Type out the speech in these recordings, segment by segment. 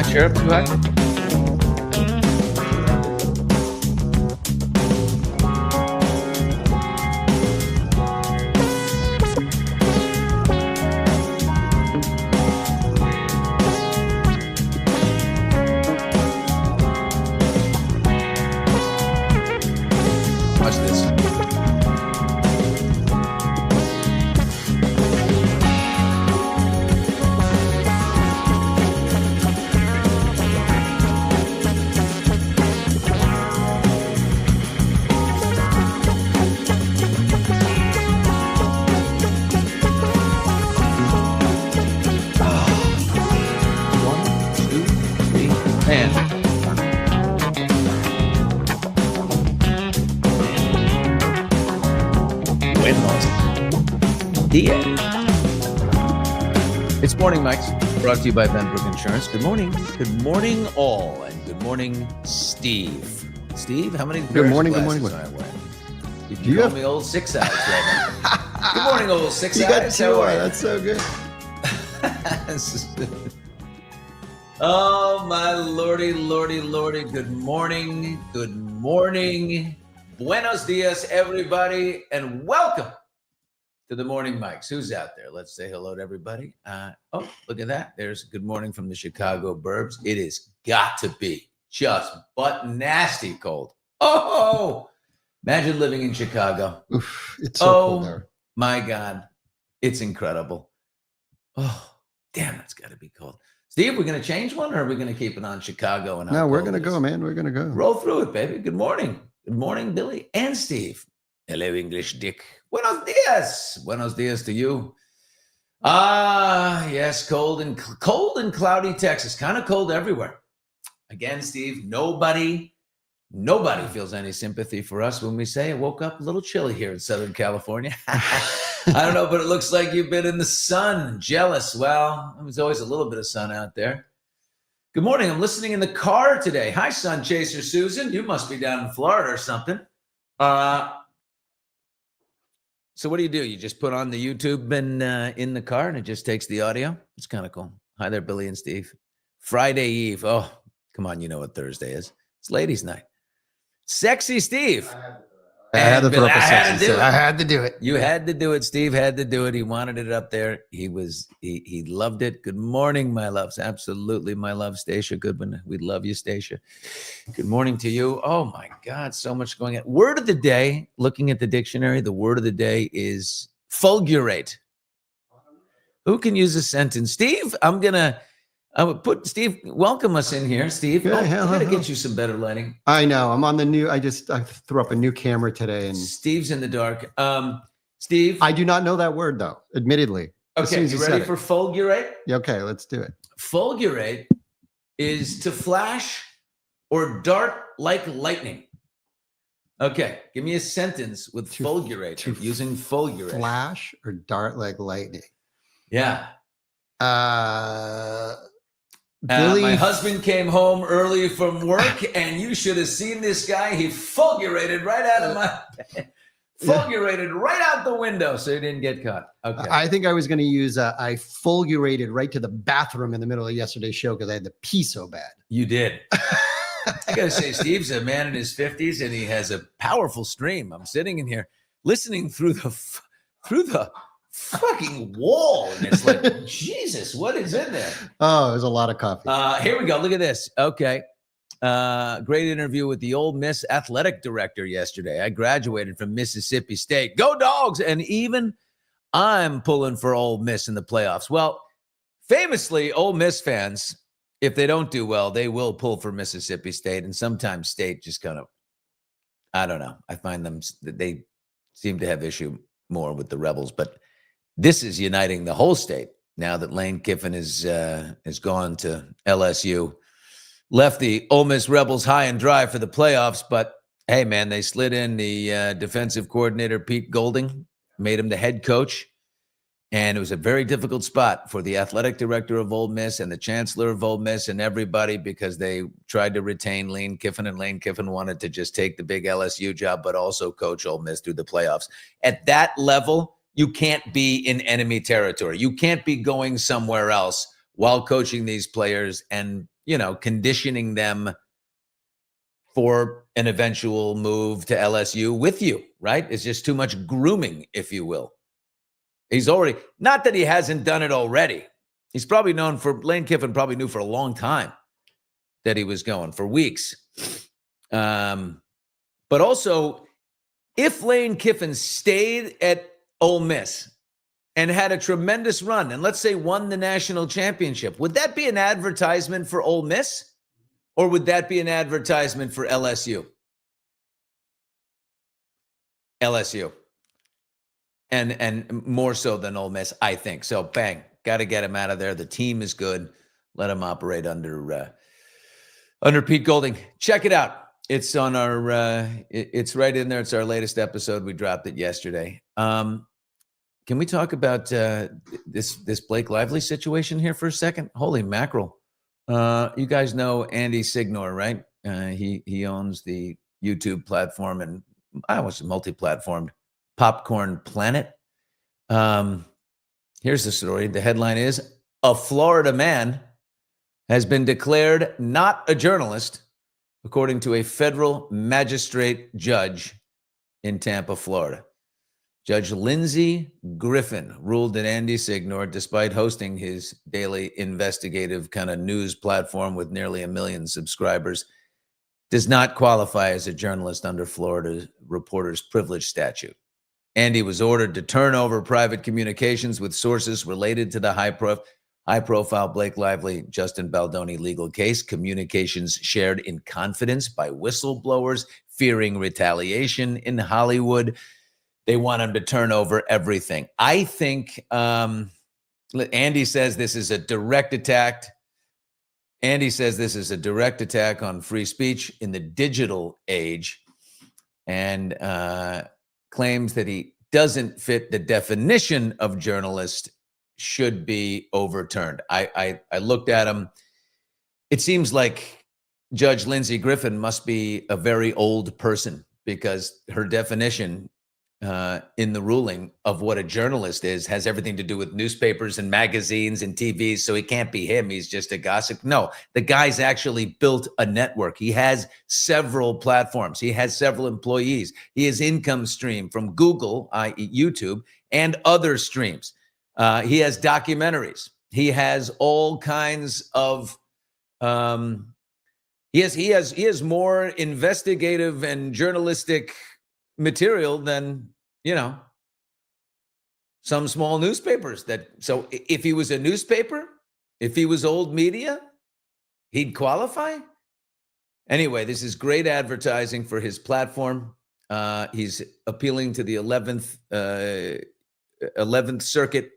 chair up too high? Watch this. Diaz. It's Morning Mike's, brought to you by Benbrook Insurance. Good morning. Good morning, all. And good morning, Steve. Steve, how many Good morning. pairs Good of morning. glasses do I wear? You call me old six eyes right now. Good morning, old six You eyes. got two. How are you? That's so good. Oh, my lordy, lordy, lordy. Good morning. Good morning. Buenos dias, everybody, and welcome to the Morning Mics. Who's out there? Let's say hello to everybody. Oh, look at that. There's good morning from the Chicago burbs. It has got to be just butt nasty cold. Oh, imagine living in Chicago. Oof, it's so cold there. My God. It's incredible. Oh, damn, it's got to be cold. Steve, we're going to change one, or are we going to keep it on Chicago? And No, we're going to go, man. We're going to go. Roll through it, baby. Good morning. Good morning, Billy and Steve. Hello, English Dick. Buenos dias. Buenos dias to you. Yes, cold and cloudy Texas. Kind of cold everywhere. Again, Steve, nobody feels any sympathy for us when we say it woke up a little chilly here in Southern California. I don't know, but it looks like you've been in the sun. Jealous. Well, there's always a little bit of sun out there. Good morning. I'm listening in the car today. Hi, Sun Chaser Susan. You must be down in Florida or something. So what do? You just put on the YouTube and in the car, and it just takes the audio? It's kind of cool. Hi there, Billy and Steve. Friday Eve. Oh, come on. You know what Thursday is. It's ladies' night. Sexy Steve. I had to throw up a had sexy. I had to do it. You had to do it. Steve had to do it. He wanted it up there. He loved it. Good morning, my loves. Absolutely, my love, Stacia Goodwin. We love you, Stacia. Good morning to you. Oh my God, so much going on. Word of the day, looking at the dictionary, the word of the day is fulgurate. Who can use a sentence? Steve, I would put Steve, welcome us in here, Steve. Yeah, I gotta get you some better lighting. I know. I'm on the new. I threw up a new camera today, and Steve's in the dark. Steve, I do not know that word though. Admittedly. As soon okay, as you said ready it. for fulgurate? Yeah, okay, let's do it. Fulgurate is to flash or dart like lightning. Okay, give me a sentence with fulgurate, using fulgurate. Flash or dart like lightning. Yeah. Billy, my husband came home early from work, and you should have seen this guy. He fulgurated right out of my fulgurated right out the window, so he didn't get caught. Okay. I think I was going to use I fulgurated right to the bathroom in the middle of yesterday's show because I had to pee so bad. You did. I gotta say, Steve's a man in his 50s, and he has a powerful stream. I'm sitting in here listening through the fucking wall, and it's like, Jesus, what is in there? Oh, there's a lot of coffee. Here we go. Look at this. Okay. Great interview with the Ole Miss athletic director yesterday. I graduated from Mississippi State. Go Dogs! And even I'm pulling for Ole Miss in the playoffs. Well, famously, Ole Miss fans, if they don't do well, they will pull for Mississippi State. And sometimes State just kind of, I don't know. I find them, they seem to have issue more with the Rebels. But this is uniting the whole state now that Lane Kiffin is gone to LSU. Left the Ole Miss Rebels high and dry for the playoffs, but hey, man, they slid in the defensive coordinator, Pete Golding, made him the head coach, and it was a very difficult spot for the athletic director of Ole Miss and the chancellor of Ole Miss and everybody because they tried to retain Lane Kiffin, and Lane Kiffin wanted to just take the big LSU job, but also coach Ole Miss through the playoffs. At that level, you can't be in enemy territory. You can't be going somewhere else while coaching these players and conditioning them for an eventual move to LSU with you, right? It's just too much grooming, if you will. He's already, not that he hasn't done it already. He's probably Lane Kiffin probably knew for a long time that he was going, for weeks. But also, if Lane Kiffin stayed at Ole Miss and had a tremendous run, and let's say won the national championship, would that be an advertisement for Ole Miss? Or would that be an advertisement for LSU? LSU. And more so than Ole Miss, I think. So bang, got to get him out of there. The team is good. Let him operate under Pete Golding. Check it out. It's on our. It's right in there. It's our latest episode. We dropped it yesterday. Can we talk about this Blake Lively situation here for a second? Holy mackerel! You guys know Andy Signor, right? He owns the YouTube platform and I was multi-platformed Popcorn Planet. Here's the story. The headline is, a Florida man has been declared not a journalist, according to a federal magistrate judge in Tampa, Florida. Judge Lindsey Griffin ruled that Andy Signor, despite hosting his daily investigative kind of news platform with nearly 1 million subscribers, does not qualify as a journalist under Florida's reporter's privilege statute. Andy was ordered to turn over private communications with sources related to the high-profile Blake Lively, Justin Baldoni legal case, communications shared in confidence by whistleblowers fearing retaliation in Hollywood. They want him to turn over everything. I think Andy says this is a direct attack. Andy says this is a direct attack on free speech in the digital age, and claims that he doesn't fit the definition of journalist, should be overturned. I looked at him. It seems like Judge Lindsey Griffin must be a very old person, because her definition in the ruling of what a journalist is has everything to do with newspapers and magazines and TVs. So he can't be him. He's just a gossip. No, the guy's actually built a network. He has several platforms. He has several employees. He has income stream from Google, i.e. YouTube, and other streams. He has documentaries. He has all kinds of, he has more investigative and journalistic material than, some small newspapers. So if he was a newspaper, if he was old media, he'd qualify. Anyway, this is great advertising for his platform. He's appealing to the 11th Circuit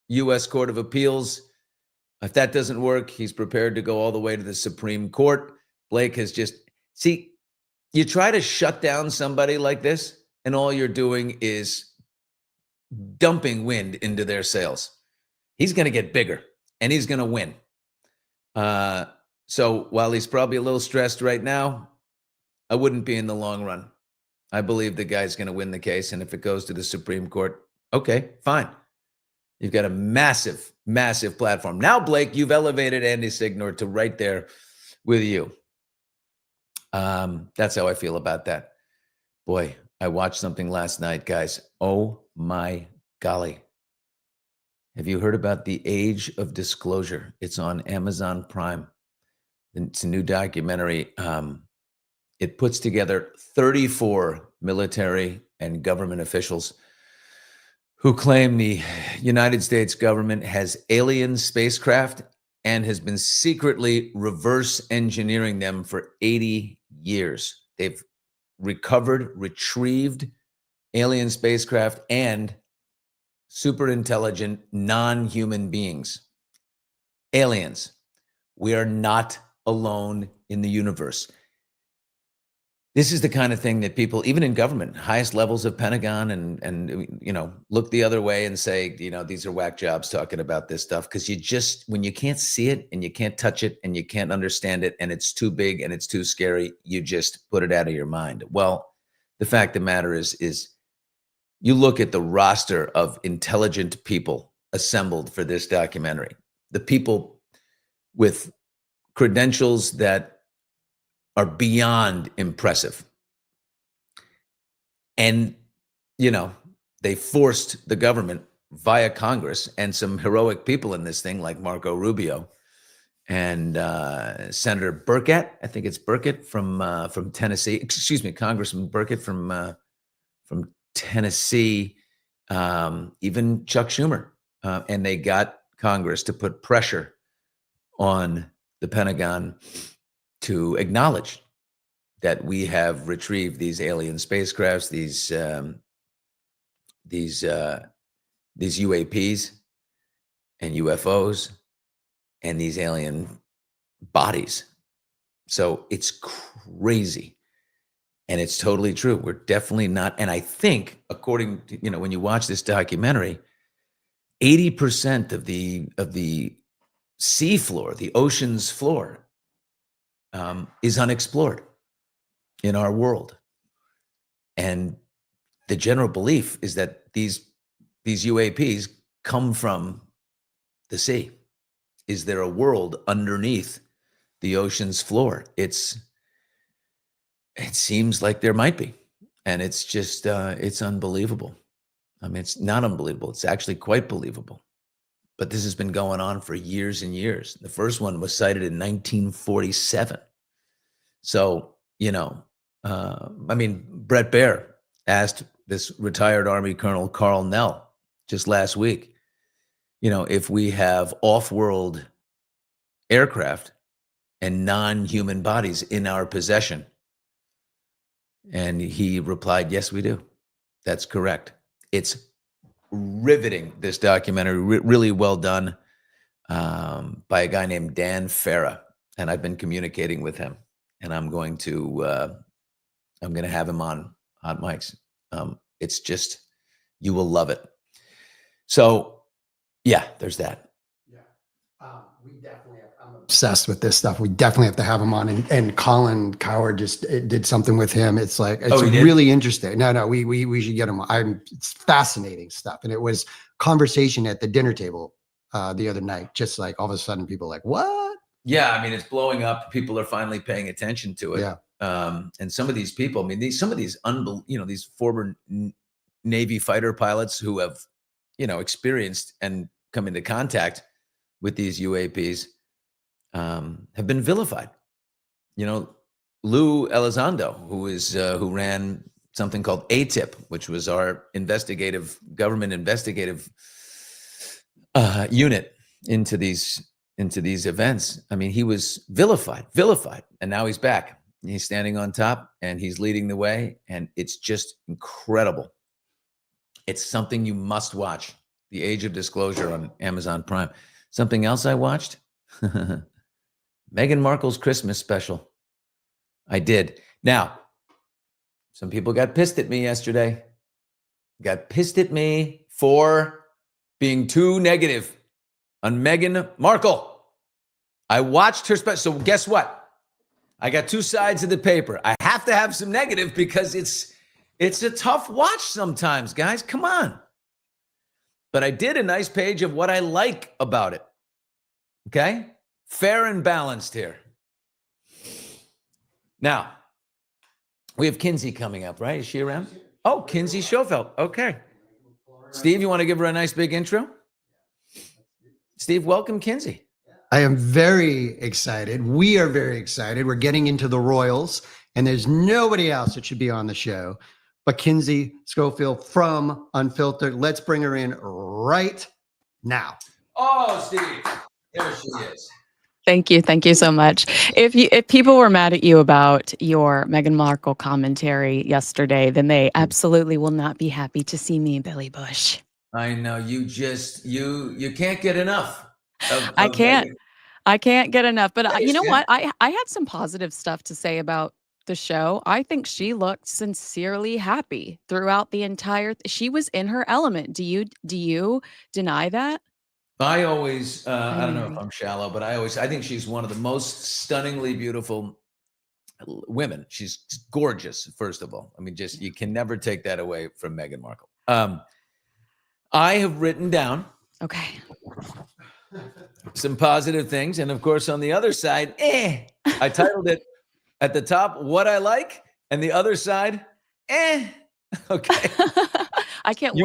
U.S. Court of Appeals. If that doesn't work, he's prepared to go all the way to the Supreme Court. Blake has you try to shut down somebody like this, and all you're doing is dumping wind into their sails. He's going to get bigger, and he's going to win. So while he's probably a little stressed right now, I wouldn't be in the long run. I believe the guy's going to win the case, and if it goes to the Supreme Court, okay, fine. You've got a massive, massive platform. Now, Blake, you've elevated Andy Signor to right there with you. That's how I feel about that. Boy, I watched something last night, guys. Oh my golly. Have you heard about The Age of Disclosure? It's on Amazon Prime. It's a new documentary. It puts together 34 military and government officials who claim the United States government has alien spacecraft and has been secretly reverse engineering them for 80 years. They've retrieved alien spacecraft and super intelligent non-human beings. Aliens. We are not alone in the universe. This is the kind of thing that people, even in government, highest levels of Pentagon and look the other way and say, these are whack jobs talking about this stuff. Because when you can't see it and you can't touch it and you can't understand it and it's too big and it's too scary, you just put it out of your mind. Well, the fact of the matter is you look at the roster of intelligent people assembled for this documentary, the people with credentials that are beyond impressive. And, they forced the government via Congress and some heroic people in this thing like Marco Rubio and Senator Burkett. I think it's Burkett from Tennessee. Excuse me, Congressman Burkett from Tennessee. Even Chuck Schumer, and they got Congress to put pressure on the Pentagon to acknowledge that we have retrieved these alien spacecrafts, these UAPs and UFOs, and these alien bodies. So it's crazy. And it's totally true. We're definitely not. And I think, according to, when you watch this documentary, 80% of the sea floor, the ocean's floor, is unexplored in our world. And the general belief is that these UAPs come from the sea. Is there a world underneath the ocean's floor? It seems like there might be. And it's just, it's unbelievable. I mean, it's not unbelievable. It's actually quite believable. But this has been going on for years and years. The first one was cited in 1947. So, Brett Baer asked this retired Army Colonel Carl Nell just last week, if we have off-world aircraft and non-human bodies in our possession. And he replied, yes, we do. That's correct. It's riveting, this documentary, really well done, by a guy named Dan Farah. And I've been communicating with him, and I'm going to have him on Hot Mics. It's just, you will love it. So yeah, there's that. We definitely I'm obsessed with this stuff. We definitely have to have him on. And Colin Cowherd just did something with him. It's like, it's really interesting. No, we should get him. It's fascinating stuff. And it was conversation at the dinner table the other night. Just like all of a sudden people are like, what? Yeah. I mean, it's blowing up. People are finally paying attention to it. Yeah. And some of these people, some of these these former Navy fighter pilots who have, experienced and come into contact with these UAPs, have been vilified. Lou Elizondo, who ran something called ATIP, which was our government investigative unit into these events. I mean, he was vilified, and now he's back. He's standing on top, and he's leading the way, and it's just incredible. It's something you must watch. The Age of Disclosure on Amazon Prime. Something else I watched? Meghan Markle's Christmas special. I did. Now, some people got pissed at me yesterday. Got pissed at me for being too negative on Meghan Markle. I watched her special. So guess what? I got two sides of the paper. I have to have some negative because it's a tough watch sometimes, guys. Come on. But I did a nice page of what I like about it. Okay? Fair and balanced here. Now, we have Kinsey coming up, right? Is she around? Oh, Kinsey Schofield. Okay. Steve, you want to give her a nice big intro? Steve, welcome, Kinsey. I am very excited. We are very excited. We're getting into the Royals, and there's nobody else that should be on the show but Kinsey Schofield from Unfiltered. Let's bring her in right now. Oh, Steve, there she is. Thank you. Thank you so much. If people were mad at you about your Meghan Markle commentary yesterday, then they absolutely will not be happy to see me, Billy Bush. I know you can't get enough. I can't get enough. But Yes, you know what? I had some positive stuff to say about the show. I think she looked sincerely happy throughout the entire. She was in her element. Do you deny that? I always, I don't know if I'm shallow, but I think she's one of the most stunningly beautiful women. She's gorgeous, first of all. I mean, just, you can never take that away from Meghan Markle. I have written down. Okay. some positive things. And of course, on the other side, I titled it at the top, What I Like, and the other side, Okay. I can't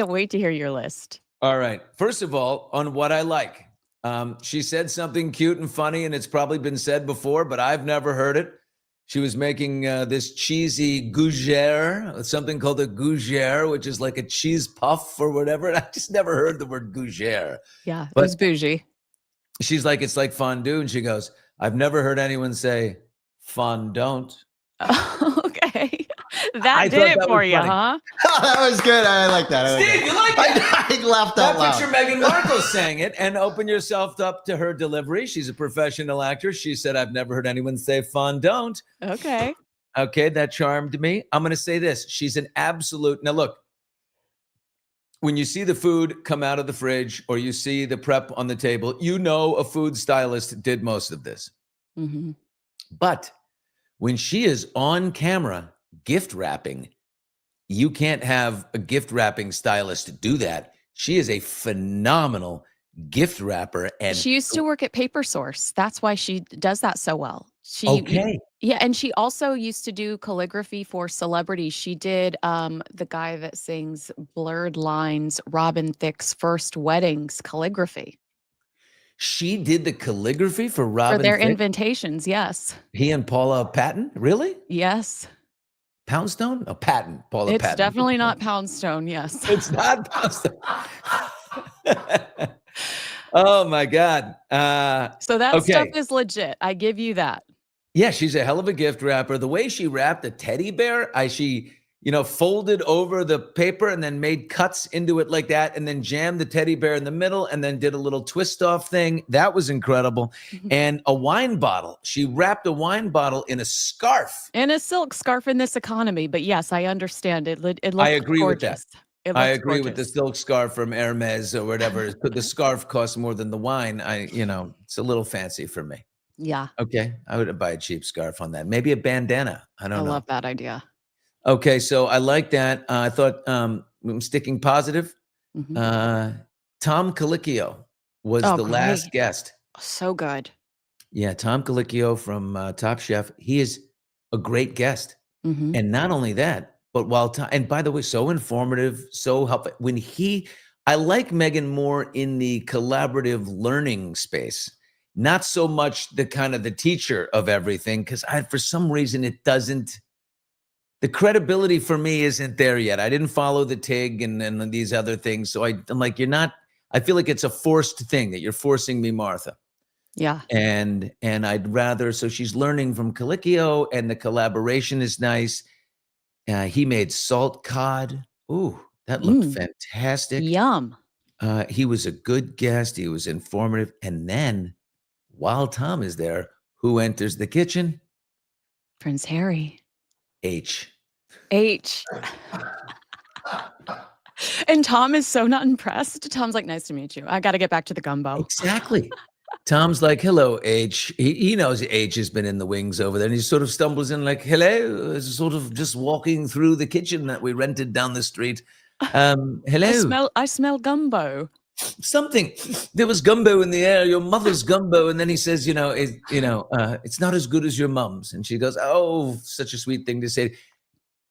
wait to hear your list. All right. First of all, on What I Like, she said something cute and funny, and it's probably been said before, but I've never heard it. She was making this cheesy gougere, something called a gougere, which is like a cheese puff or whatever. I just never heard the word gougere. Yeah, But it was bougie. she's like, it's like fondue. And she goes, I've never heard anyone say fondant. Okay. That I did thought it that for was you, funny. huh? That was good. I like that. Steve, you like that? I laughed out Now loud. picture Meghan Markle saying it and open yourself up to her delivery. She's a professional actress. She said, I've never heard anyone say fondant. Okay. Okay, that charmed me. I'm going to say this. She's an absolute. Now, look, when you see the food come out of the fridge or you see the prep on the table, you know a food stylist did most of this. Mm-hmm. But when she is on camera gift wrapping, you can't have a gift wrapping stylist do that. She is a phenomenal gift wrapper. And She used to work at Paper Source. That's why she does that so well. okay. Yeah, and she also used to do calligraphy for celebrities. She did the guy that sings Blurred Lines, Robin Thicke's First Weddings calligraphy. She did the calligraphy for For Robin their Thicke? invitations, yes. He and Paula Patton? Really? Yes. Poundstone? Oh, Patton. Paula It's Patton. definitely not Poundstone, yes. It's not Poundstone. Oh my God. So that okay. stuff is legit. I give you that. Yeah, she's a hell of a gift wrapper. The way she wrapped a teddy bear, she folded over the paper and then made cuts into it like that, and then jammed the teddy bear in the middle and then did a little twist off thing. That was incredible. And a wine bottle. She wrapped a wine bottle in a scarf. In a silk scarf in this economy, but yes, I understand it. It looked I agree with that. gorgeous. It I looks agree with the gorgeous. silk scarf from Hermes or whatever. But the scarf costs more than the wine. It's a little fancy for me. Yeah, Okay, I would buy a cheap scarf on that. Maybe a bandana. I I don't know. love that idea. Okay, so I like that. I thought I'm sticking positive. Mhm. Tom Colicchio was Oh, the last great. guest. So good. Yeah, Tom Colicchio from Top Chef. He is a great guest. Mhm. And not only that, but and by the way, so informative, so helpful. I like Megan more in the collaborative learning space, not so much the kind of the teacher of everything, because for some reason the credibility for me isn't there yet. I didn't follow the TIG and these other things. So I'm like, I feel like it's a forced thing that you're forcing me, Martha. Yeah. And I'd rather, so she's learning from Colicchio and the collaboration is nice. He made salt cod. Ooh, that looked fantastic. Yum. He was a good guest. He was informative. And then while Tom is there, who enters the kitchen? Prince Harry. H. And Tom is so not impressed. Tom's like, nice to meet you. I got to get back to the gumbo. Exactly. Tom's like, hello, H. He knows H has been in the wings over there. And he sort of stumbles in like, hello, sort of just walking through the kitchen that we rented down the street. Hello. I smell gumbo. Something. There was gumbo in the air, your mother's gumbo. And then he says, it's not as good as your mom's. And she goes, oh, such a sweet thing to say.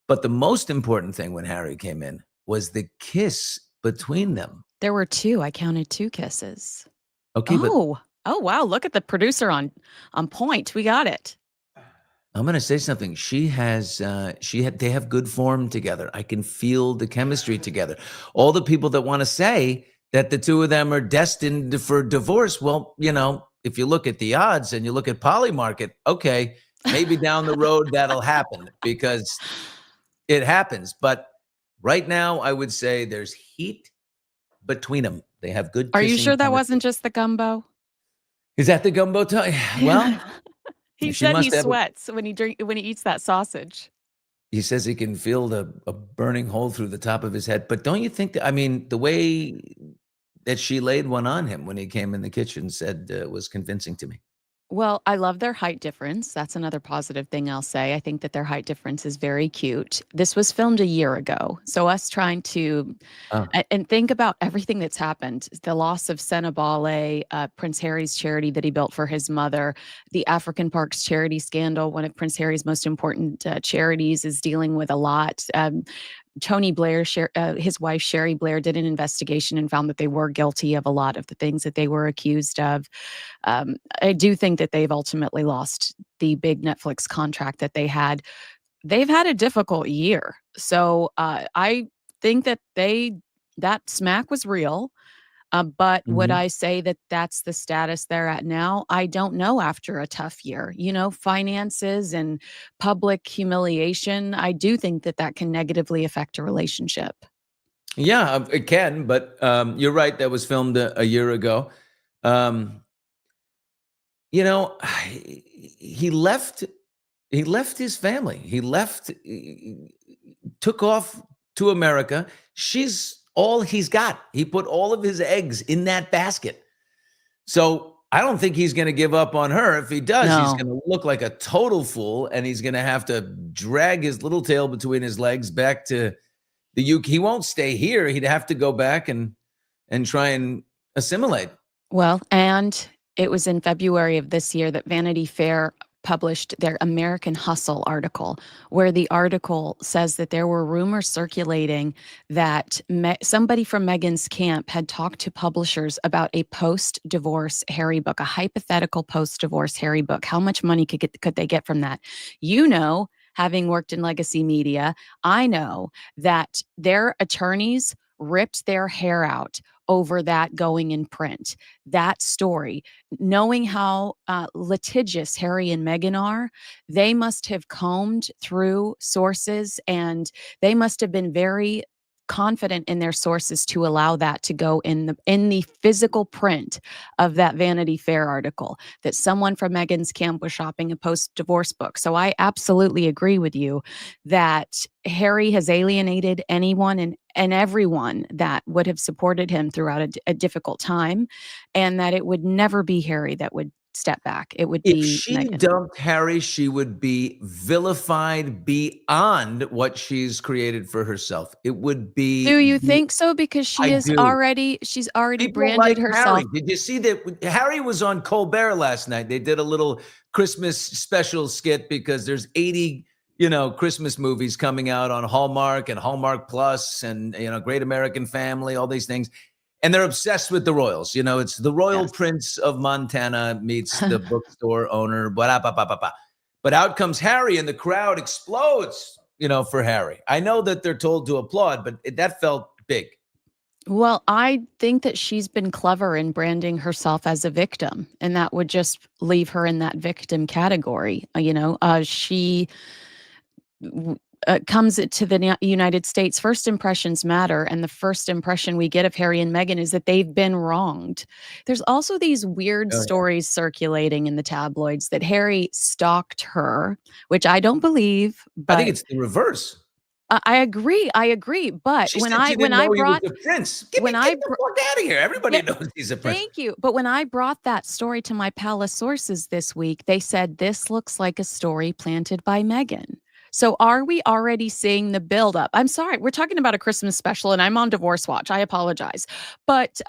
But the most important thing when Harry came in was the kiss between them. There were 2. I counted 2 kisses. Okay, oh wow! Look at the producer on point. We got it. I'm going to say something. They have good form together. I can feel the chemistry together. All the people that want to say that the two of them are destined for divorce. Well, if you look at the odds and you look at Polymarket, okay, maybe down the road that'll happen because it happens. But right now, I would say there's heat between them. They have good. Are you sure that chemistry. wasn't just the gumbo? Is that the gumbo time? Well, he she said must he have sweats when he eats that sausage. He says he can feel a burning hole through the top of his head. But don't you think that, the way that she laid one on him when he came in the kitchen was convincing to me. Well, I love their height difference. That's another positive thing I'll say. I think that their height difference is very cute. This was filmed a year ago. So us trying to Oh. and think about everything that's happened, the loss of Senabale, Prince Harry's charity that he built for his mother, the African Parks charity scandal, one of Prince Harry's most important charities, is dealing with a lot. Tony Blair, his wife Sherry Blair, did an investigation and found that they were guilty of a lot of the things that they were accused of. I do think that they've ultimately lost the big Netflix contract that they had. They've had a difficult year, so I think that that smack was real. But would Mhm. I say that that's the status they're at now? I don't know after a tough year. Finances and public humiliation, I do think that that can negatively affect a relationship. Yeah, it can, but you're right. That was filmed a year ago. Um, you know, he left. He left his family. He took off to America. She's all he's got. He put all of his eggs in that basket. So I don't think he's going to give up on her. If he does, he's No. going to look like a total fool, and he's going to have to drag his little tail between his legs back to the UK. He won't stay here. He'd have to go back and try and assimilate. Well, and it was in February of this year that Vanity Fair published their American Hustle article, where the article says that there were rumors circulating that somebody from Meghan's camp had talked to publishers about a post-divorce Harry book, a hypothetical post-divorce Harry book. How much money could they get from that? Having worked in legacy media, I know that their attorneys ripped their hair out over that going in print. That story, knowing how litigious Harry and Meghan are, they must have combed through sources, and they must have been very confident in their sources to allow that to go in the physical print of that Vanity Fair article, that someone from Meghan's camp was shopping a post-divorce book. So I absolutely agree with you that Harry has alienated anyone and everyone that would have supported him throughout a difficult time, and that it would never be Harry that would step back. It would If be she Meghan. dumped Harry, she would be vilified beyond what she's created for herself. It would Do be, you think so? Because I do. she's already People like branded herself. Harry. Did you see that? Harry was on Colbert last night. They did a little Christmas special skit because there's 80, Christmas movies coming out on Hallmark and Hallmark Plus and, Great American Family, all these things. And they're obsessed with the royals. It's the royal Yes. prince of Montana meets the bookstore owner. But out comes Harry and the crowd explodes, for Harry. I know that they're told to applaud, but that felt big. Well, I think that she's been clever in branding herself as a victim, and that would just leave her in that victim category. She comes to the United States. First impressions matter, and the first impression we get of Harry and Meghan is that they've been wronged. There's also these weird Oh, yeah. stories circulating in the tabloids that Harry stalked her, which I don't believe, I think but it's the reverse. I agree, but She when said I she when didn't I know he was brought a prince. when Get I the fuck out of here. Everybody yeah, knows he's a prince. thank you. But when I brought that story to my palace sources this week, they said this looks like a story planted by Meghan. So are we already seeing the buildup? I'm sorry, we're talking about a Christmas special, and I'm on divorce watch. I apologize, but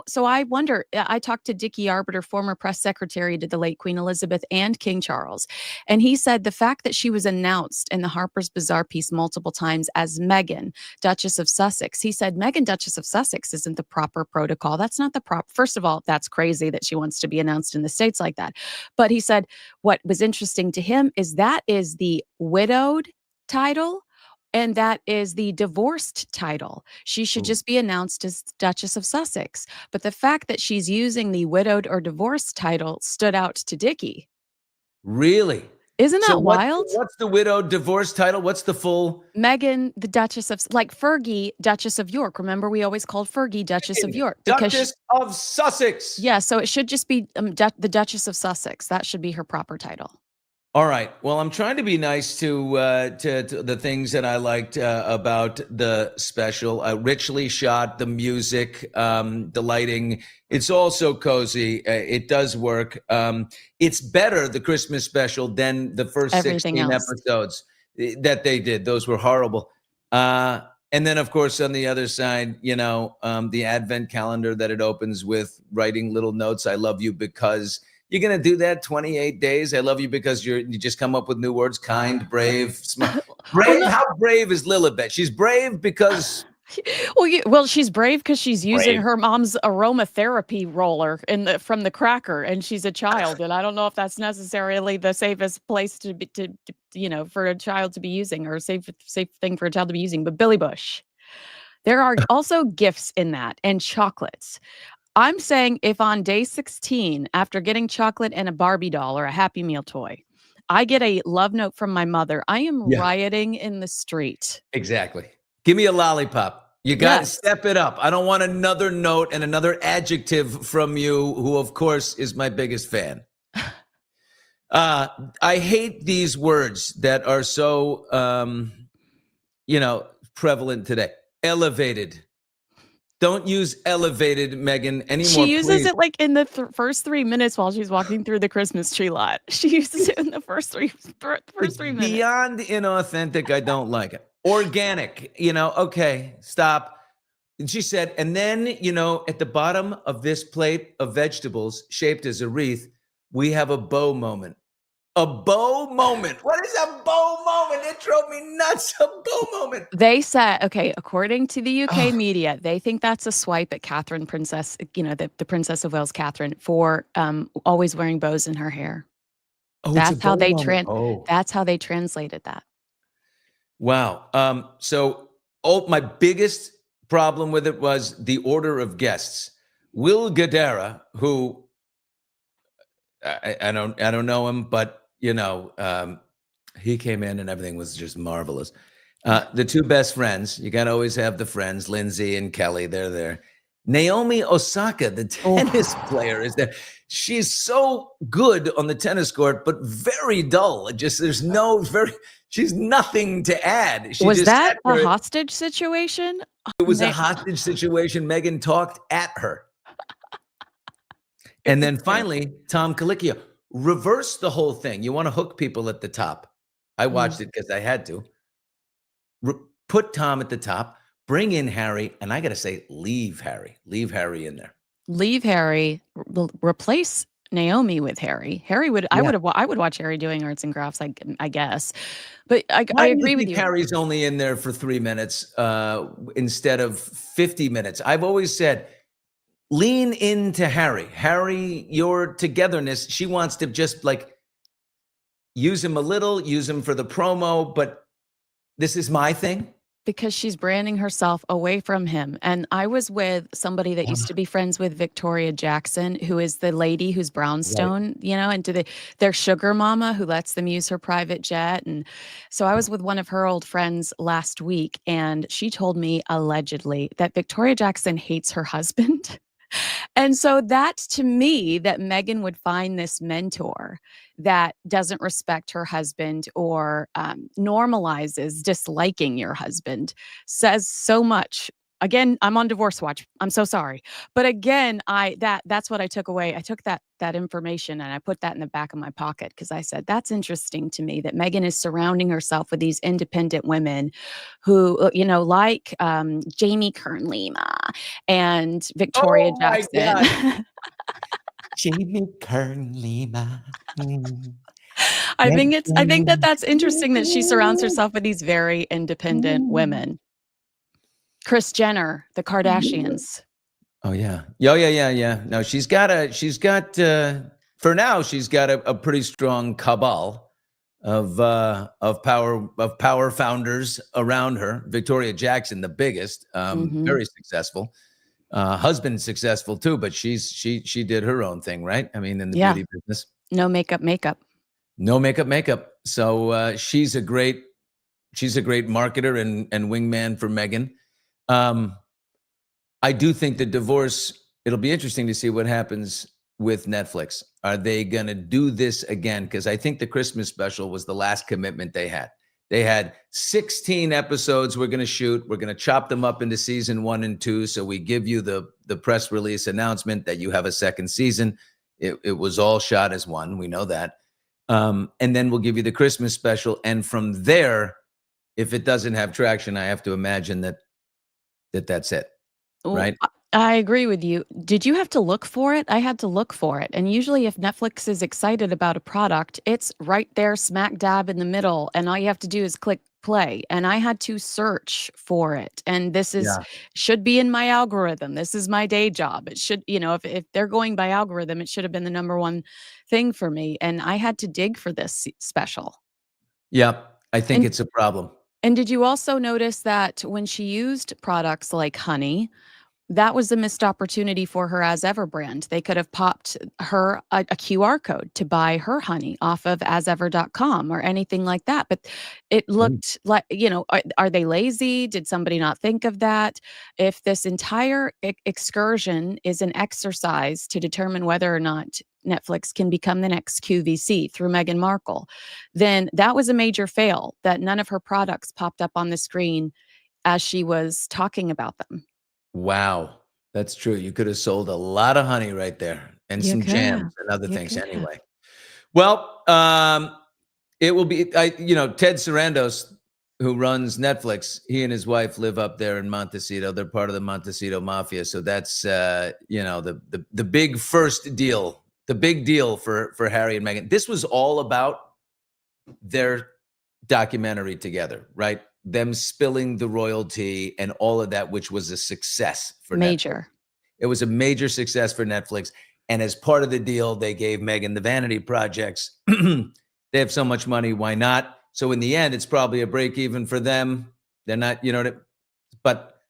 so I wonder. I talked to Dickie Arbiter, former press secretary to the late Queen Elizabeth and King Charles, and he said the fact that she was announced in the Harper's Bazaar piece multiple times as Meghan, Duchess of Sussex. He said Meghan, Duchess of Sussex isn't the proper protocol. That's not the First of all, that's crazy that she wants to be announced in the States like that. But he said what was interesting to him is that is the widowed title, and that is the divorced title. She should Ooh. just be announced as Duchess of Sussex. But the fact that she's using the widowed or divorced title stood out to Dickie. Really? Isn't So that wild? what's the widowed divorce title? What's the full Meghan, the Duchess of, like Fergie, Duchess of York. Remember, we always called Fergie Duchess of York because Duchess of Sussex? yeah. So it should just be the Duchess of Sussex. That should be her proper title. All right. Well, I'm trying to be nice to the things that I liked about the special. Richly shot, the music, the lighting. It's all so cozy. It does work. It's better, the Christmas special, than the first Everything 16 else. episodes that they did. Those were horrible. And then, of course, on the other side, the Advent calendar that it opens with, writing little notes. I love you because. You're going to do that 28 days. I love you because you just come up with new words. Kind, brave, smart. Brave. Well, no. How brave is Lilibet? She's brave because. Well, she's brave because she's using Brave. her mom's aromatherapy roller from the cracker, and she's a child, and I don't know if that's necessarily the safest place to be, for a child to be using, or safe thing for a child to be using. But Billy Bush, there are also gifts in that, and chocolates. I'm saying if on day 16, after getting chocolate and a Barbie doll or a Happy Meal toy, I get a love note from my mother, I am rioting in the street. Exactly. Give me a lollipop. You got to Yes. step it up. I don't want another note and another adjective from you, who, of course, is my biggest fan. I hate these words that are so, prevalent today. Elevated. Don't use elevated, Megan, anymore. She uses please. it like in the first 3 minutes while she's walking through the Christmas tree lot. She uses it in the first three minutes. Beyond inauthentic. I don't like it. Organic, okay, stop. And she said, and then, at the bottom of this plate of vegetables shaped as a wreath, we have a bow moment. A bow moment. What is a bow moment? It drove me nuts. A bow moment. They said, okay, according to the UK media, they think that's a swipe at Catherine Princess, the Princess of Wales, Catherine, for always wearing bows in her hair. Oh, that's how they That's how they translated that. Wow. So my biggest problem with it was the order of guests. Will Guidara, who I don't know him, but he came in and everything was just marvelous. The two best friends, you got to always have the friends, Lindsay and Kelly, they're there. Naomi Osaka, the tennis player, is there. She's so good on the tennis court, but very dull. She's nothing to add. Was that a hostage situation? It was a hostage situation. Megan talked at her. And then finally, Tom Colicchio. Reverse the whole thing. You want to hook people at the top. I watched it because I had to. Put Tom at the top, bring in Harry, and I got to say, leave Harry. Leave Harry in there. Leave Harry. Replace Naomi with Harry. I would watch Harry doing arts and crafts, I guess. But I agree with you. Harry's only in there for 3 minutes instead of 50 minutes. I've always said, lean into Harry. Harry, your togetherness, she wants to just use him a little, use him for the promo, but this is my thing. Because she's branding herself away from him. And I was with somebody that used to be friends with Victoria Jackson, who is the lady who's brownstone, and their sugar mama who lets them use her private jet. And so I was with one of her old friends last week, and she told me allegedly that Victoria Jackson hates her husband. And so that's to me that Meghan would find this mentor that doesn't respect her husband or normalizes disliking your husband, says so much. Again, I'm on divorce watch. I'm so sorry. But again, that's what I took away. I took that information and I put that in the back of my pocket because I said, that's interesting to me that Meghan is surrounding herself with these independent women who, like Jamie Kern-Lima and Victoria Jackson. Jamie Kern-Lima. I think that's interesting that she surrounds herself with these very independent women. Kris Jenner, the Kardashians. Oh yeah. Yeah. No, she's got for now, she's got a pretty strong cabal of power founders around her. Victoria Jackson, the biggest, very successful. Husband successful too, but she did her own thing, right? I mean, in the beauty business. No makeup. No makeup. So she's a great marketer and wingman for Meghan. I do think the divorce, it'll be interesting to see what happens with Netflix? Are they going to do this again? Because I think the Christmas special was the last commitment they had. They had 16 episodes we're going to shoot. We're going to chop them up into season 1 and 2. So we give you the press release announcement that you have a second season. It was all shot as one. We know that. And then we'll give you the Christmas special. And from there, if it doesn't have traction, I have to imagine that's it. Right? I agree with you. Did you have to look for it? I had to look for it. And usually if Netflix is excited about a product, it's right there smack dab in the middle. And all you have to do is click play. And I had to search for it. And this should be in my algorithm. This is my day job. It should, if they're going by algorithm, it should have been the number one thing for me. And I had to dig for this special. Yeah, I think it's a problem. And did you also notice that when she used products like honey, that was a missed opportunity for her as Ever brand. They could have popped her a QR code to buy her honey off of asever.com or anything like that. But it looked like, are they lazy? Did somebody not think of that? If this entire excursion is an exercise to determine whether or not Netflix can become the next QVC through Meghan Markle, then that was a major fail that none of her products popped up on the screen as she was talking about them. Wow, that's true. You could have sold a lot of honey right there and some jams and other things anyway. Well, it will be, Ted Sarandos, who runs Netflix, he and his wife live up there in Montecito. They're part of the Montecito Mafia. So that's, the big first deal, the big deal for Harry and Meghan. This was all about their documentary together, right? Them spilling the royalty and all of that, which was a success for Netflix. It was a major success for Netflix. And as part of the deal, they gave Meghan the vanity projects. They have so much money, why not? So in the end, it's probably a break even for them. They're not, but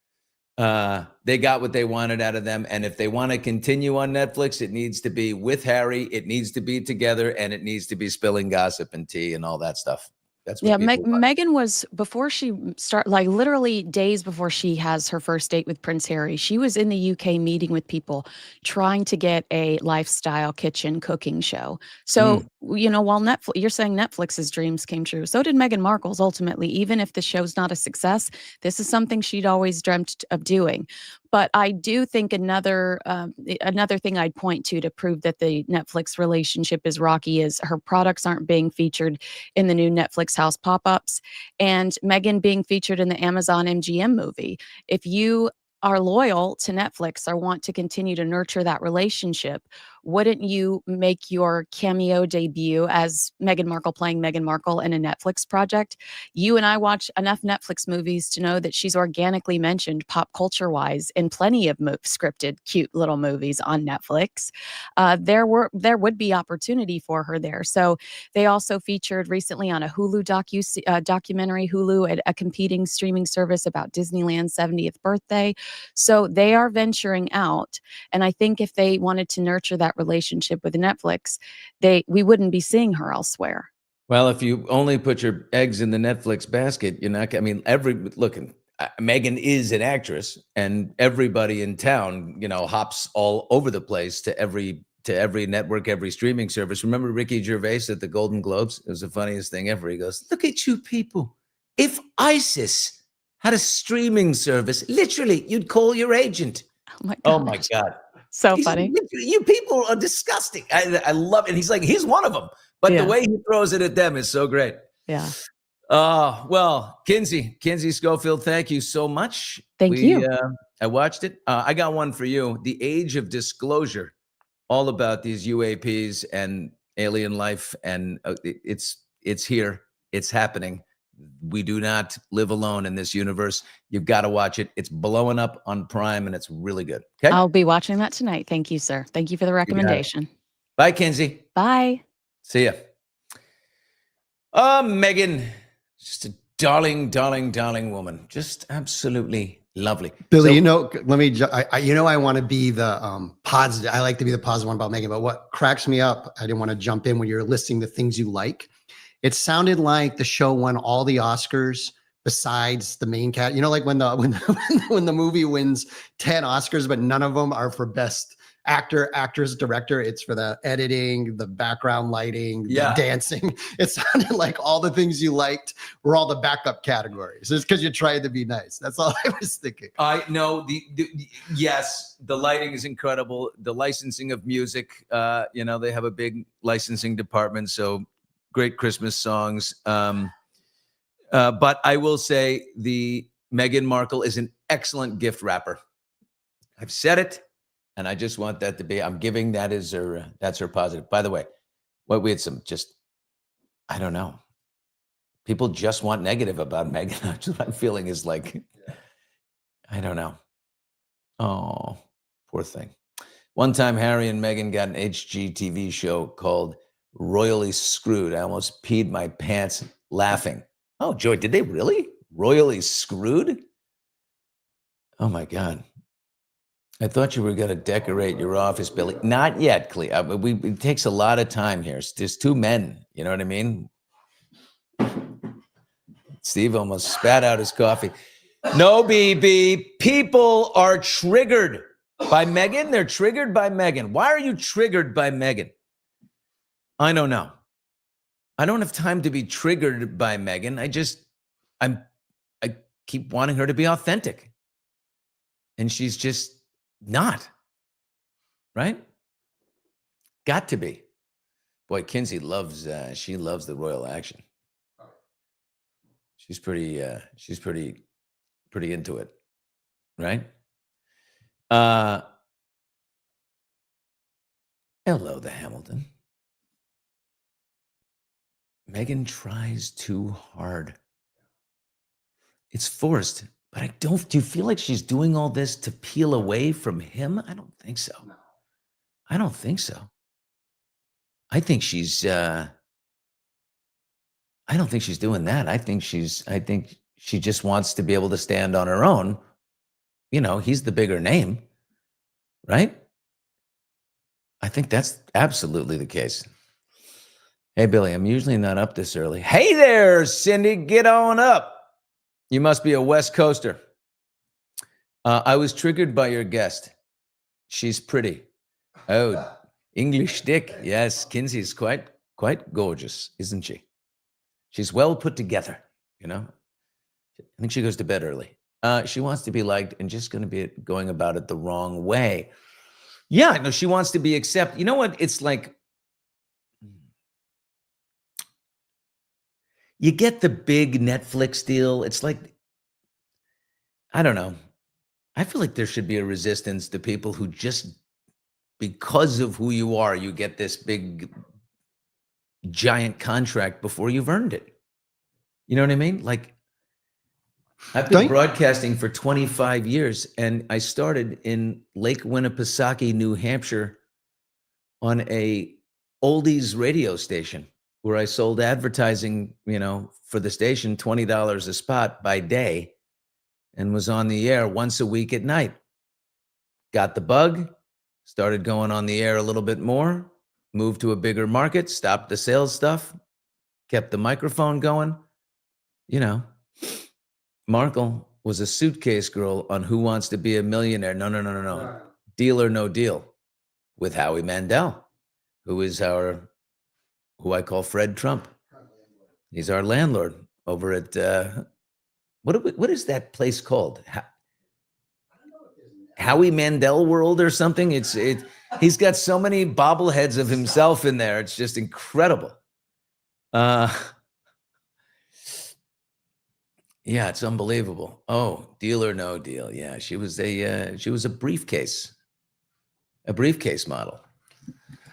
they got what they wanted out of them. And if they want to continue on Netflix, it needs to be with Harry. It needs to be together, and it needs to be spilling gossip and tea and all that stuff. That's what Meghan was, before she literally days before she has her first date with Prince Harry, she was in the UK meeting with people trying to get a lifestyle kitchen cooking show. So, while you're saying Netflix's dreams came true, so did Meghan Markle's ultimately. Even if the show's not a success, this is something she'd always dreamt of doing. But I do think another thing I'd point to prove that the Netflix relationship is rocky is her products aren't being featured in the new Netflix house pop-ups, and Meghan being featured in the Amazon MGM movie. If you are loyal to Netflix or want to continue to nurture that relationship, wouldn't you make your cameo debut as Meghan Markle playing Meghan Markle in a Netflix project? You and I watch enough Netflix movies to know that she's organically mentioned pop culture wise in plenty of scripted, cute little movies on Netflix. There would be opportunity for her there. So they also featured recently on a Hulu documentary, Hulu, a competing streaming service about Disneyland's 70th birthday. So they are venturing out. And I think if they wanted to nurture that relationship with Netflix, we wouldn't be seeing her elsewhere. Well, if you only put your eggs in the Netflix basket, you're not. Meghan is an actress, and everybody in town, hops all over the place to every network, every streaming service. Remember Ricky Gervais at the Golden Globes? It was the funniest thing ever. He goes, "Look at you people. If ISIS had a streaming service, literally, you'd call your agent." Oh my God. So funny. You people are disgusting. I love it. And he's one of them. But the way he throws it at them is so great. Yeah. Well, Kinsey Schofield, thank you so much. Thank you. I watched it. I got one for you. The Age of Disclosure, all about these UAPs and alien life. And it's here. It's happening. We do not live alone in this universe. You've got to watch it. It's blowing up on Prime, and it's really good. Okay. I'll be watching that tonight. Thank you, sir. Thank you for the recommendation. Bye, Kinsey. Bye. See ya. Meghan, just a darling, darling, darling woman. Just absolutely lovely. Billy, let me, I want to be the positive. I like to be the positive one about Meghan, but what cracks me up, I didn't want to jump in when you're listing the things you like. It sounded like the show won all the Oscars besides the main like when the movie wins 10 Oscars, but none of them are for best actress, director. It's for the editing, the background lighting, Yeah. the dancing. It sounded like all the things you liked were all the backup categories. It's because you tried to be nice. That's all I was thinking. I know yes, the lighting is incredible. The licensing of music, you know, they have a big licensing department, so great Christmas songs. But I will say the Meghan Markle is an excellent gift wrapper. I've said it, and I just want that to be. I'm giving that as her. That's her positive. By the way, what we had some just, I don't know. People just want negative about Meghan. That's what I'm feeling is like, I don't know. Oh, poor thing. One time, Harry and Meghan got an HGTV show called Royally Screwed. I almost peed my pants laughing. Oh, Joy, did they really? Royally Screwed? Oh, my God. I thought you were going to decorate your office, Billy. Not yet, Clea. It takes a lot of time here. There's two men. You know what I mean? Steve almost spat out his coffee. No, BB. People are triggered by Meghan. They're triggered by Meghan. Why are you triggered by Meghan? I don't know. I don't have time to be triggered by Meghan. I keep wanting her to be authentic. And she's just not. Right? Got to be. Boy, Kinsey loves the royal action. She's pretty into it. Right? Hello, the Hamilton. Meghan tries too hard. It's forced, but do you feel like she's doing all this to peel away from him? I don't think so. No. I don't think so. I think she's, I don't think she's doing that. I think she just wants to be able to stand on her own. You know, he's the bigger name, right? I think that's absolutely the case. Hey, Billy, I'm usually not up this early. Hey there, Cindy, get on up. You must be a West Coaster. I was triggered by your guest. She's pretty. Oh, English dick. Yes, Kinsey's quite gorgeous, isn't she? She's well put together, you know? I think she goes to bed early. She wants to be liked and just going to be going about it the wrong way. Yeah, no, she wants to be accepted. You know what? It's like, you get the big Netflix deal. It's like, I don't know. I feel like there should be a resistance to people who just, because of who you are, you get this big, giant contract before you've earned it. You know what I mean? Like, I've been broadcasting for 25 years, and I started in Lake Winnipesaukee, New Hampshire, on a oldies radio station where I sold advertising, you know, for the station, $20 a spot by day, and was on the air once a week at night. Got the bug, started going on the air a little bit more, moved to a bigger market, stopped the sales stuff, kept the microphone going. You know, Markle was a suitcase girl on Who Wants to Be a Millionaire. No. Deal or No Deal with Howie Mandel, who I call Fred Trump. He's our landlord over at, what is that place called? Howie Mandel World or something? He's got so many bobbleheads of himself in there. It's just incredible. Yeah, it's unbelievable. Oh, Deal or No Deal. Yeah, she was a briefcase model.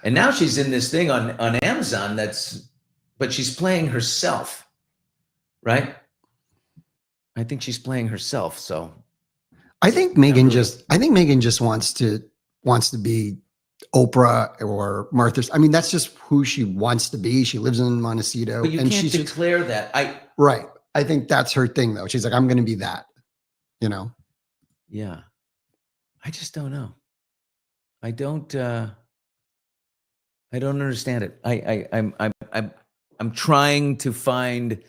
And now she's in this thing on Amazon but she's playing herself, right? I think she's playing herself. So I think Meghan just wants to be Oprah or Martha. I mean, that's just who she wants to be. She lives in Montecito. But you can't declare that. Right. I think that's her thing, though. She's like, I'm going to be that, you know? Yeah. I just don't know. I don't understand it. I'm trying to find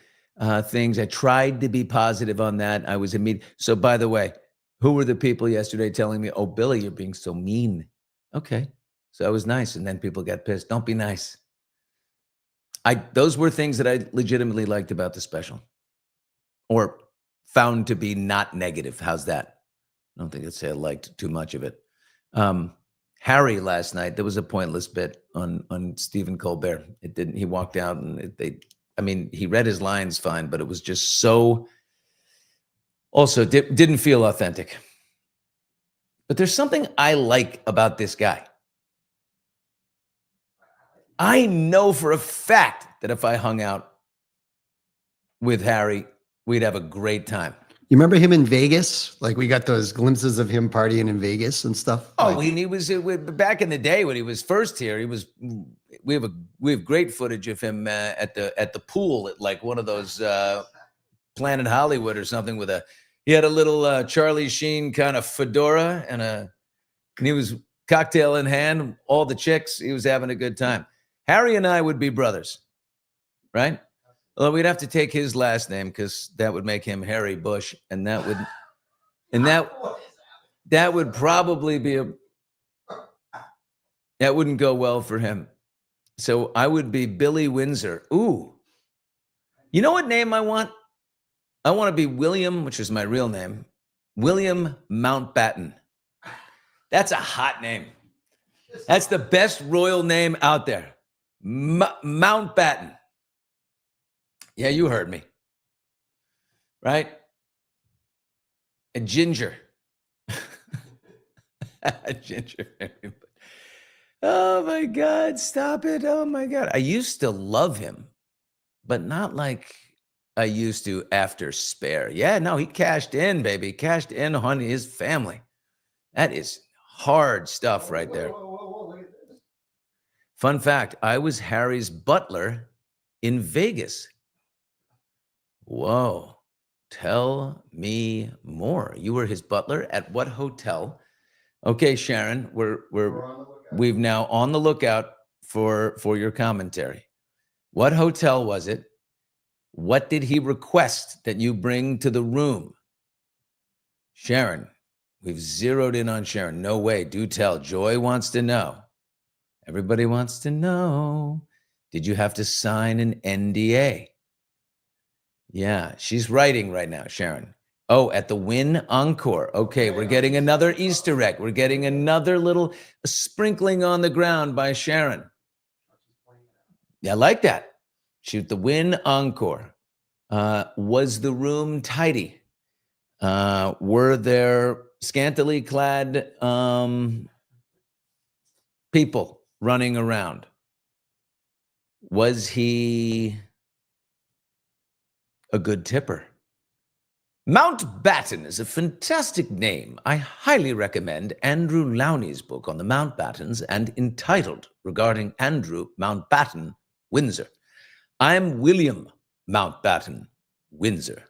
things. I tried to be positive on that. I was immediate. So by the way, who were the people yesterday telling me, oh, Billy, you're being so mean? Okay. So I was nice, and then people got pissed. Don't be nice. Those were things that I legitimately liked about the special, or found to be not negative. How's that? I don't think I'd say I liked too much of it. Harry last night, there was a pointless bit on Stephen Colbert. It didn't. He walked out, and he read his lines fine, but it was just so. Also, didn't feel authentic. But there's something I like about this guy. I know for a fact that if I hung out with Harry, we'd have a great time. You remember him in Vegas? Like we got those glimpses of him partying in Vegas and stuff. Oh, like, he was back in the day when he was first here. We have great footage of him at the pool at like one of those Planet Hollywood or something he had a little Charlie Sheen kind of fedora and he was cocktail in hand. All the chicks, he was having a good time. Harry and I would be brothers, right? Although we'd have to take his last name because that would make him Harry Bush, and that would probably be that wouldn't go well for him. So I would be Billy Windsor. Ooh, you know what name I want? I want to be William, which is my real name, William Mountbatten. That's a hot name. That's the best royal name out there. Mountbatten. Yeah, you heard me. Right? A ginger. A ginger. Oh my God, stop it. Oh my God. I used to love him, but not like I used to after Spare. Yeah, no, he cashed in, baby. Cashed in on his family. That is hard stuff right there. Look at this. Fun fact, I was Harry's butler in Vegas. Whoa. Tell me more. You were his butler at what hotel? Okay, Sharon, we've now on the lookout for your commentary. What hotel was it? What did he request that you bring to the room? Sharon, we've zeroed in on Sharon. No way. Do tell. Joy wants to know. Everybody wants to know. Did you have to sign an NDA? Yeah, she's writing right now, Sharon. Oh, at the Wynn Encore. Okay, we're getting another Easter egg. We're getting another little sprinkling on the ground by Sharon. Yeah, I like that. Shoot the Wynn Encore. Was the room tidy? Were there scantily clad people running around? Was he a good tipper? Mountbatten is a fantastic name. I highly recommend Andrew Lowney's book on the Mountbattens and entitled regarding Andrew Mountbatten, Windsor. I'm William Mountbatten, Windsor.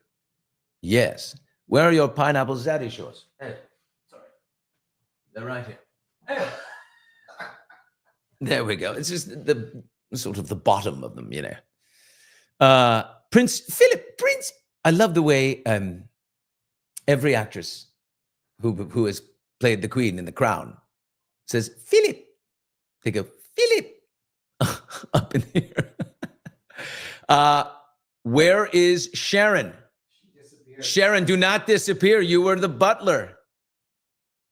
Yes. Where are your pineapple zaddy shorts? Hey, sorry. They're right here. Hey. There we go. It's just the sort of the bottom of them, you know. Prince Philip, I love the way every actress who has played the Queen in The Crown says, Philip. They go, Philip, up in here. Where is Sharon? Sharon, do not disappear. You were the butler.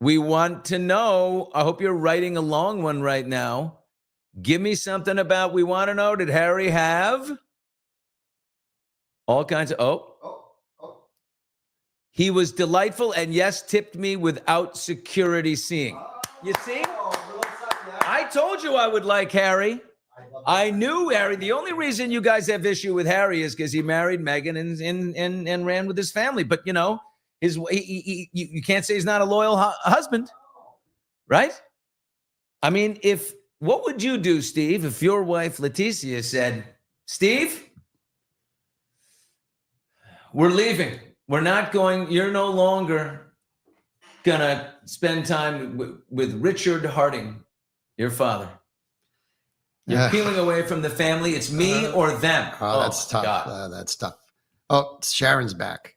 We want to know. I hope you're writing a long one right now. Give me something about, we want to know, did Harry have all kinds of, he was delightful and yes, tipped me without security seeing. You see? I told you I would like Harry. I knew Harry. The only reason you guys have issue with Harry is because he married Meghan and ran with his family. But you know, you can't say he's not a loyal husband, right? I mean, what would you do, Steve, if your wife Leticia said, Steve, we're leaving. We're not going. You're no longer gonna spend time with Richard Harding, your father. You're peeling away from the family. It's me or them. Oh, that's tough. That's tough. Oh, Sharon's back.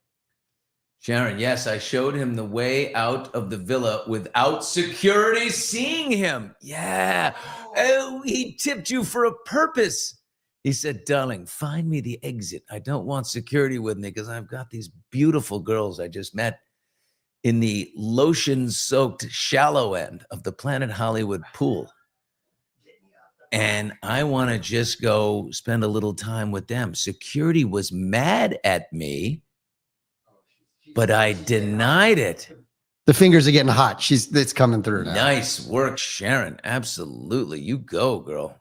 Sharon, yes, I showed him the way out of the villa without security seeing him. Yeah. Oh, he tipped you for a purpose. He said, darling, find me the exit. I don't want security with me because I've got these beautiful girls I just met in the lotion-soaked shallow end of the Planet Hollywood pool. And I want to just go spend a little time with them. Security was mad at me, but I denied it. The fingers are getting hot. It's coming through now. Nice work, Sharon. Absolutely. You go, girl.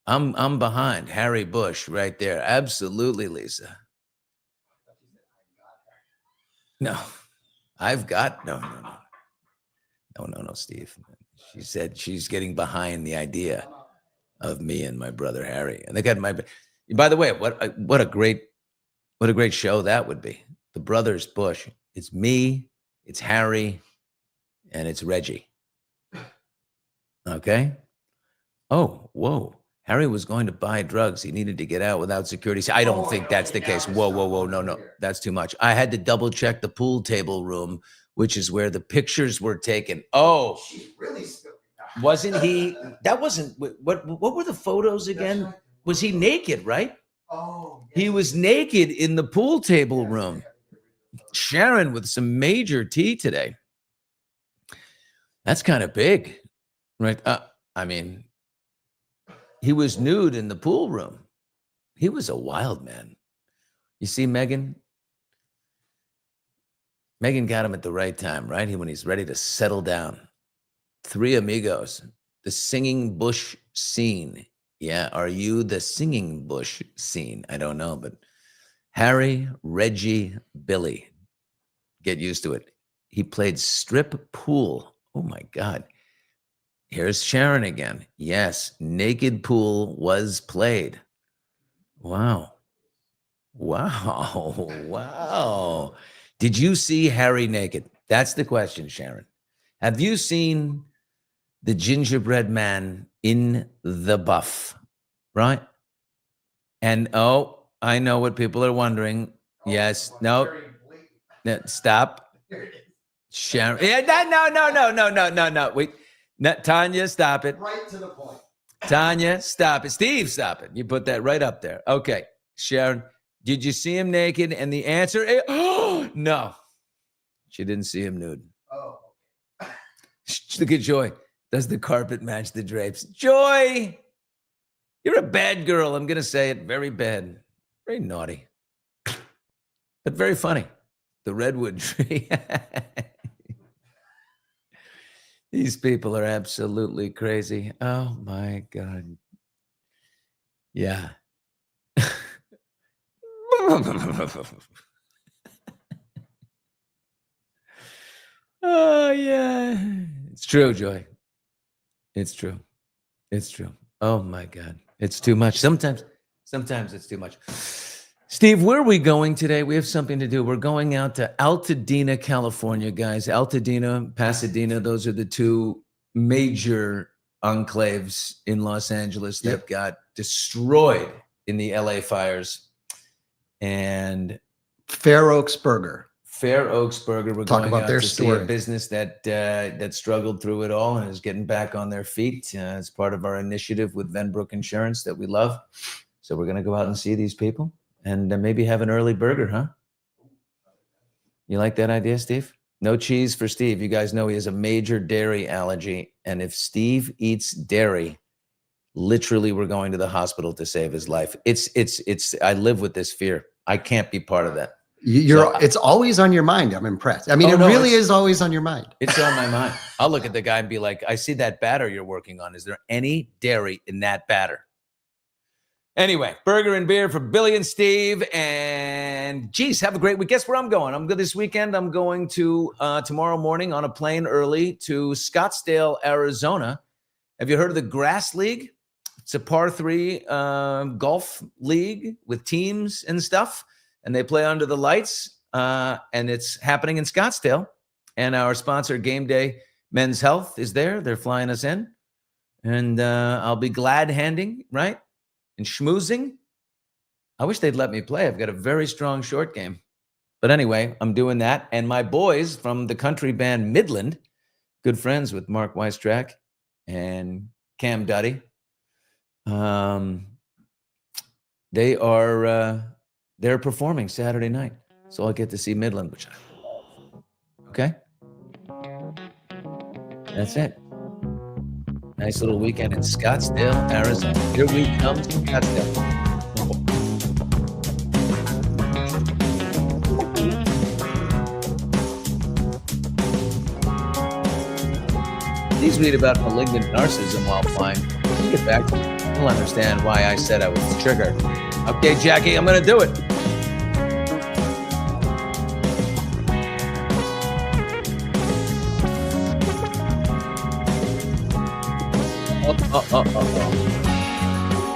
I'm behind Harry Bush right there. Absolutely, Lisa. No, no, Steve. She said she's getting behind the idea of me and my brother Harry. And they got by the way, what a great show that would be. The Brothers Bush. It's me, it's Harry, and it's Reggie. Okay? Oh, whoa. Harry was going to buy drugs. He needed to get out without security. I don't think that's the case. Whoa. No. That's too much. I had to double check the pool table room, which is where the pictures were taken. Oh, wasn't he? That wasn't, what were the photos again? Was he naked, right? Oh, he was naked in the pool table room. Sharon with some major tea today. That's kind of big, right? I mean, he was nude in the pool room. He was a wild man. You see, Megan got him at the right time, right? When he's ready to settle down. Three amigos, the singing bush scene. Yeah, are you the singing bush scene? I don't know, but Harry, Reggie, Billy. Get used to it. He played strip pool. Oh my God. Here's Sharon again. Yes, naked pool was played. Wow. Did you see Harry naked? That's the question, Sharon. Have you seen the gingerbread man in the buff? Right? And I know what people are wondering. Yes. No. Stop. Sharon. Yeah, no. Wait. No, Tanya, stop it. Right to the point. Tanya, stop it. Steve, stop it. You put that right up there. Okay. Sharon, did you see him naked? And the answer is, no. She didn't see him nude. Oh. Look at Joy. Does the carpet match the drapes? Joy, you're a bad girl. I'm going to say it. Very bad. Very naughty. But very funny. The redwood tree. These people are absolutely crazy. Oh, my God. Yeah. Oh, yeah. It's true, Joy. It's true. Oh, my God. It's too much. Sometimes it's too much. Steve, where are we going today? We have something to do. We're going out to Altadena, California, guys. Altadena, Pasadena, those are the two major enclaves in Los Angeles that got destroyed in the LA fires. And Fair Oaks Burger. We're Talk going about out their to story. see a business that struggled through it all and is getting back on their feet as part of our initiative with Venbrook Insurance that we love. So we're going to go out and see these people. And maybe have an early burger, huh? You like that idea, Steve? No cheese for Steve. You guys know he has a major dairy allergy. And if Steve eats dairy, literally we're going to the hospital to save his life. I live with this fear. I can't be part of that. It's always on your mind. I'm impressed. I mean, it really is always on your mind. It's on my mind. I'll look at the guy and be like, I see that batter you're working on. Is there any dairy in that batter? Anyway, burger and beer for Billy and Steve. And geez, have a great week. Guess where I'm going? I'm good this weekend. I'm going to tomorrow morning on a plane early to Scottsdale, Arizona. Have you heard of the Grass League? It's a par 3 golf league with teams and stuff. And they play under the lights. And it's happening in Scottsdale. And our sponsor, Game Day Men's Health, is there. They're flying us in. And I'll be glad handing, right? And schmoozing. I wish they'd let me play. I've got a very strong short game. But anyway, I'm doing that. And my boys from the country band Midland, good friends with Mark Weistrack and Cam Duddy. They're performing Saturday night. So I'll get to see Midland, which I love. Okay? That's it. Nice little weekend in Scottsdale, Arizona. Here we come to Scottsdale. Please read about malignant narcissism while flying. When you get back to me, you'll understand why I said I was triggered. Okay, Jackie, I'm going to do it.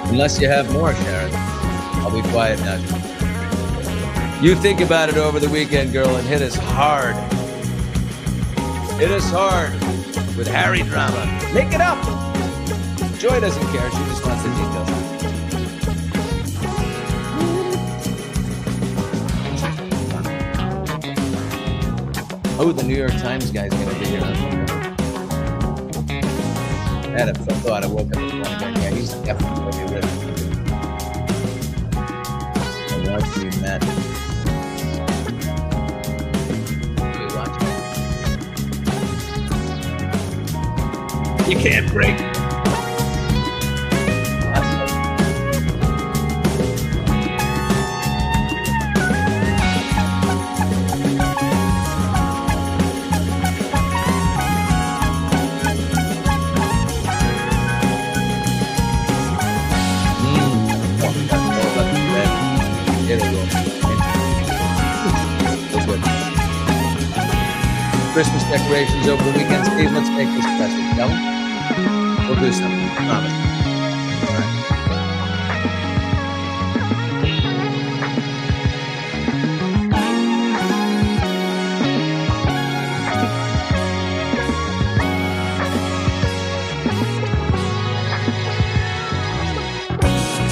Unless you have more, Sharon. I'll be quiet now. You think about it over the weekend, girl, and hit us hard. Hit us hard with Harry drama. Make it up. Joy doesn't care. She just wants the details. Oh, the New York Times guy's going to be here. I had a thought. I woke up this morning going, yeah, he's definitely going to be with me. I want you mad. You can't break. Christmas decorations over the weekend. Steve, let's make this special, shall we? We'll do something, I promise.